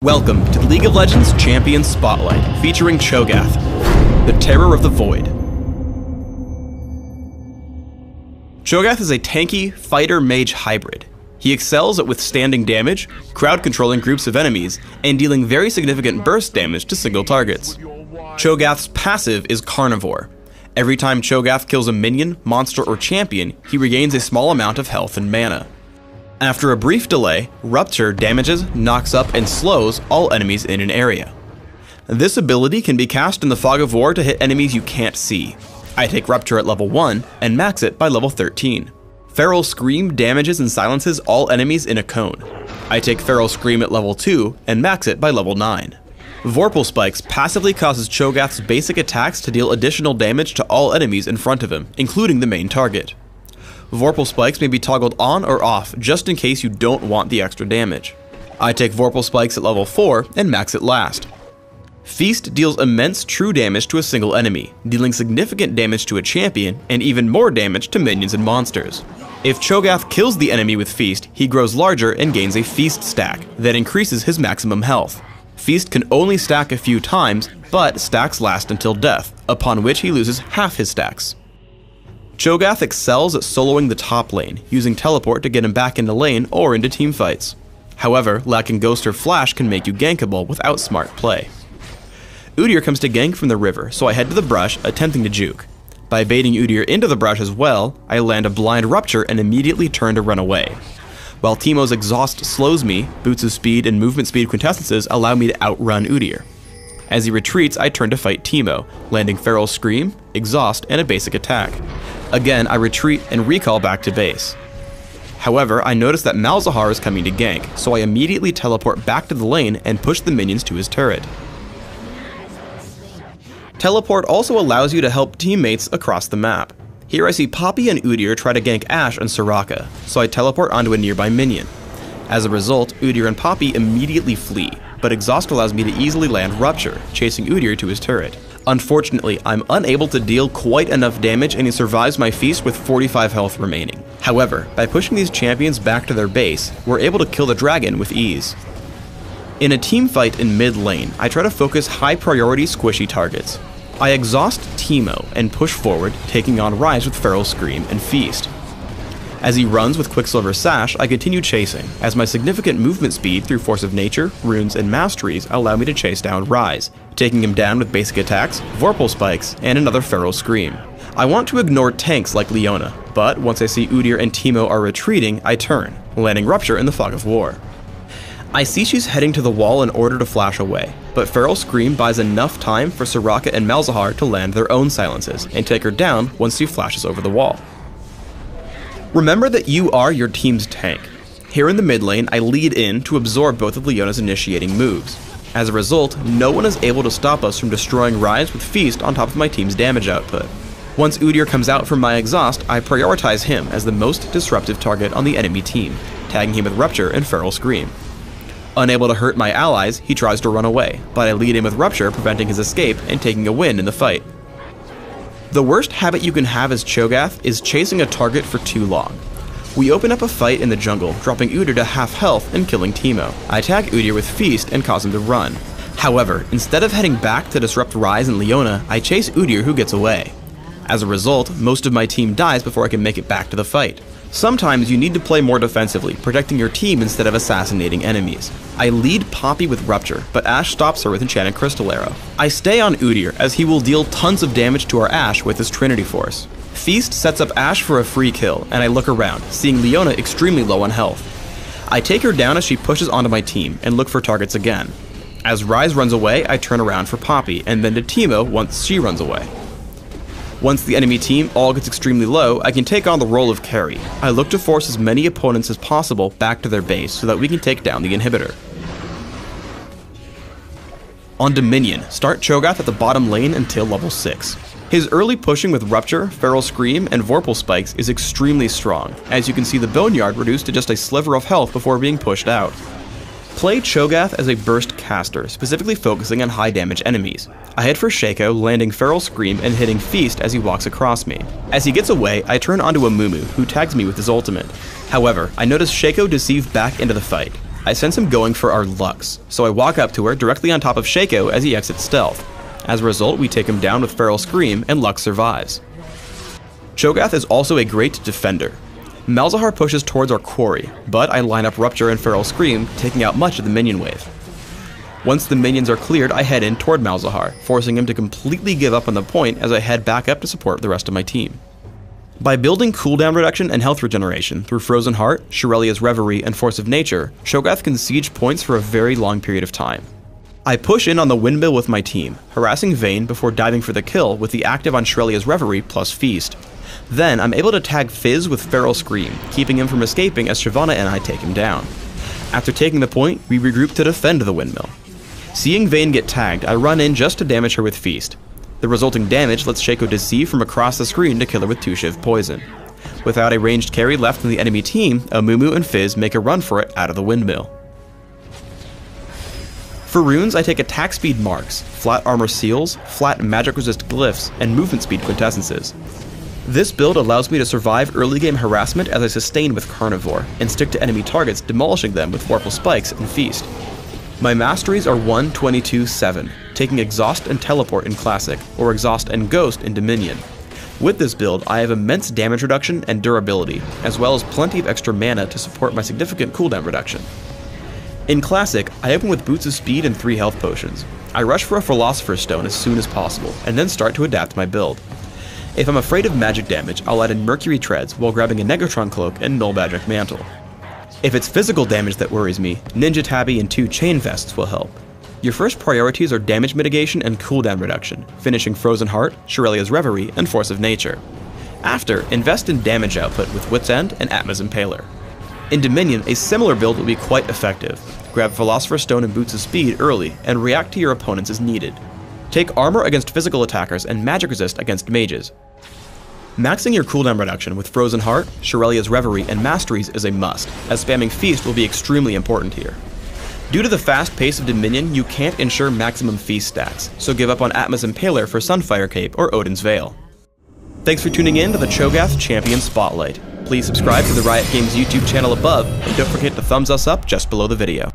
Welcome to the League of Legends Champion Spotlight, featuring Cho'Gath, the Terror of the Void. Cho'Gath is a tanky fighter-mage hybrid. He excels at withstanding damage, crowd-controlling groups of enemies, and dealing very significant burst damage to single targets. Cho'Gath's passive is Carnivore. Every time Cho'Gath kills a minion, monster, or champion, he regains a small amount of health and mana. After a brief delay, Rupture damages, knocks up, and slows all enemies in an area. This ability can be cast in the Fog of War to hit enemies you can't see. I take Rupture at level 1 and max it by level 13. Feral Scream damages and silences all enemies in a cone. I take Feral Scream at level 2 and max it by level 9. Vorpal Spikes passively causes Cho'Gath's basic attacks to deal additional damage to all enemies in front of him, including the main target. Vorpal Spikes may be toggled on or off just in case you don't want the extra damage. I take Vorpal Spikes at level 4 and max it last. Feast deals immense true damage to a single enemy, dealing significant damage to a champion and even more damage to minions and monsters. If Cho'Gath kills the enemy with Feast, he grows larger and gains a Feast stack that increases his maximum health. Feast can only stack a few times, but stacks last until death, upon which he loses half his stacks. Cho'Gath excels at soloing the top lane, using teleport to get him back into lane or into teamfights. However, lacking Ghost or Flash can make you gankable without smart play. Udyr comes to gank from the river, so I head to the brush, attempting to juke. By baiting Udyr into the brush as well, I land a blind Rupture and immediately turn to run away. While Teemo's exhaust slows me, Boots of Speed and movement speed quintessences allow me to outrun Udyr. As he retreats, I turn to fight Teemo, landing Feral Scream, Exhaust, and a basic attack. Again, I retreat and recall back to base. However, I notice that Malzahar is coming to gank, so I immediately teleport back to the lane and push the minions to his turret. Teleport also allows you to help teammates across the map. Here I see Poppy and Udyr try to gank Ashe and Soraka, so I teleport onto a nearby minion. As a result, Udyr and Poppy immediately flee, but Exhaust allows me to easily land Rupture, chasing Udyr to his turret. Unfortunately, I'm unable to deal quite enough damage and he survives my feast with 45 health remaining. However, by pushing these champions back to their base, we're able to kill the dragon with ease. In a team fight in mid lane, I try to focus high priority squishy targets. I exhaust Teemo and push forward, taking on Rise with Feral Scream and Feast. As he runs with Quicksilver Sash, I continue chasing, as my significant movement speed through Force of Nature, Runes, and Masteries allow me to chase down Rise, taking him down with basic attacks, Vorpal Spikes, and another Feral Scream. I want to ignore tanks like Leona, but once I see Udyr and Teemo are retreating, I turn, landing Rupture in the Fog of War. I see she's heading to the wall in order to flash away, but Feral Scream buys enough time for Soraka and Malzahar to land their own silences, and take her down once she flashes over the wall. Remember that you are your team's tank. Here in the mid lane, I lead in to absorb both of Leona's initiating moves. As a result, no one is able to stop us from destroying Rise with Feast on top of my team's damage output. Once Udyr comes out from my exhaust, I prioritize him as the most disruptive target on the enemy team, tagging him with Rupture and Feral Scream. Unable to hurt my allies, he tries to run away, but I lead in with Rupture, preventing his escape and taking a win in the fight. The worst habit you can have as Cho'Gath is chasing a target for too long. We open up a fight in the jungle, dropping Udyr to half health and killing Teemo. I tag Udyr with Feast and cause him to run. However, instead of heading back to disrupt Rise and Leona, I chase Udyr, who gets away. As a result, most of my team dies before I can make it back to the fight. Sometimes you need to play more defensively, protecting your team instead of assassinating enemies. I lead Poppy with Rupture, but Ashe stops her with Enchanted Crystal Arrow. I stay on Udyr, as he will deal tons of damage to our Ashe with his Trinity Force. Feast sets up Ashe for a free kill, and I look around, seeing Leona extremely low on health. I take her down as she pushes onto my team, and look for targets again. As Rise runs away, I turn around for Poppy, and then to Teemo once she runs away. Once the enemy team all gets extremely low, I can take on the role of carry. I look to force as many opponents as possible back to their base so that we can take down the inhibitor. On Dominion, start Cho'Gath at the bottom lane until level 6. His early pushing with Rupture, Feral Scream, and Vorpal Spikes is extremely strong, as you can see the Boneyard reduced to just a sliver of health before being pushed out. Play Cho'Gath as a burst caster, specifically focusing on high damage enemies. I head for Shaco, landing Feral Scream and hitting Feast as he walks across me. As he gets away, I turn onto a Mumu, who tags me with his ultimate. However, I notice Shaco deceive back into the fight. I sense him going for our Lux, so I walk up to her directly on top of Shaco as he exits stealth. As a result, we take him down with Feral Scream, and Lux survives. Cho'Gath is also a great defender. Malzahar pushes towards our quarry, but I line up Rupture and Feral Scream, taking out much of the minion wave. Once the minions are cleared, I head in toward Malzahar, forcing him to completely give up on the point as I head back up to support the rest of my team. By building cooldown reduction and health regeneration through Frozen Heart, Shirelia's Reverie, and Force of Nature, Cho'Gath can siege points for a very long period of time. I push in on the windmill with my team, harassing Vayne before diving for the kill with the active on Shirelia's Reverie plus Feast. Then I'm able to tag Fizz with Feral Scream, keeping him from escaping as Shyvana and I take him down. After taking the point, we regroup to defend the windmill. Seeing Vayne get tagged, I run in just to damage her with Feast. The resulting damage lets Shaco deceive from across the screen to kill her with 2 Shiv poison. Without a ranged carry left in the enemy team, Amumu and Fizz make a run for it out of the windmill. For runes, I take attack speed marks, flat armor seals, flat magic resist glyphs, and movement speed quintessences. This build allows me to survive early game harassment as I sustain with Carnivore, and stick to enemy targets, demolishing them with Vorpal Spikes and Feast. My masteries are 1, 22, 7, taking Exhaust and Teleport in Classic, or Exhaust and Ghost in Dominion. With this build, I have immense damage reduction and durability, as well as plenty of extra mana to support my significant cooldown reduction. In Classic, I open with Boots of Speed and 3 health potions. I rush for a Philosopher's Stone as soon as possible, and then start to adapt my build. If I'm afraid of magic damage, I'll add in Mercury Treads while grabbing a Negatron Cloak and Null Magic Mantle. If it's physical damage that worries me, Ninja Tabby and 2 Chain Vests will help. Your first priorities are damage mitigation and cooldown reduction, finishing Frozen Heart, Shirelia's Reverie, and Force of Nature. After, invest in damage output with Wit's End and Atma's Impaler. In Dominion, a similar build will be quite effective. Grab Philosopher's Stone and Boots of Speed early, and react to your opponents as needed. Take armor against physical attackers and magic resist against mages. Maxing your cooldown reduction with Frozen Heart, Shirelia's Reverie, and Masteries is a must, as spamming Feast will be extremely important here. Due to the fast pace of Dominion, you can't ensure maximum Feast stats, so give up on Atma's Impaler for Sunfire Cape or Odin's Veil. Thanks for tuning in to the Cho'Gath Champion Spotlight. Please subscribe to the Riot Games YouTube channel above, and don't forget to thumbs us up just below the video.